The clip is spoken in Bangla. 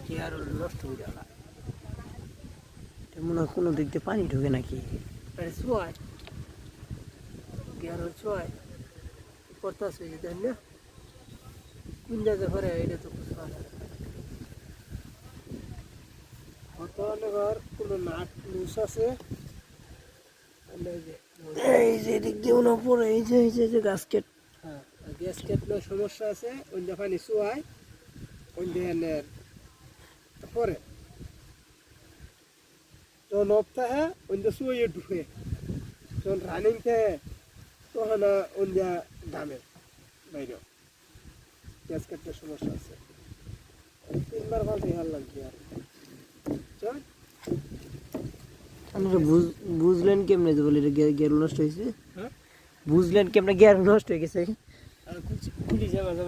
গিয়ার নষ্ট হয়ে গেল, মনে হয় কোনো দিক দিয়ে পানি ঢোকে নাকি, ছোঁয়ায় গিয়ার ছোঁয়ায় পড়তাস হয়ে যেতেন না, কোন জায়গা করে এটা তো ঘর কোনো নাট লুস আছে, এই যে দিক দিয়ে মনে পড়ে, এই যে গাছকেট, হ্যাঁ গ্যাসকেট সমস্যা আছে, ওই পানি ছোঁয়ায় ওই পরে যখন অফ থাকে ওই শুয়ে ঢুকে, যখন রানিং থাকে তখন ওই দামে বাইরে গ্যাসকেটের সমস্যা আছে, 3বার পাল্টে হারলাম কি আর। বুঝলেন কেমনে যে বলে গিয়ার নষ্ট হয়েছে, বুঝলেন কেমনে গিয়ার নষ্ট হয়ে গেছে?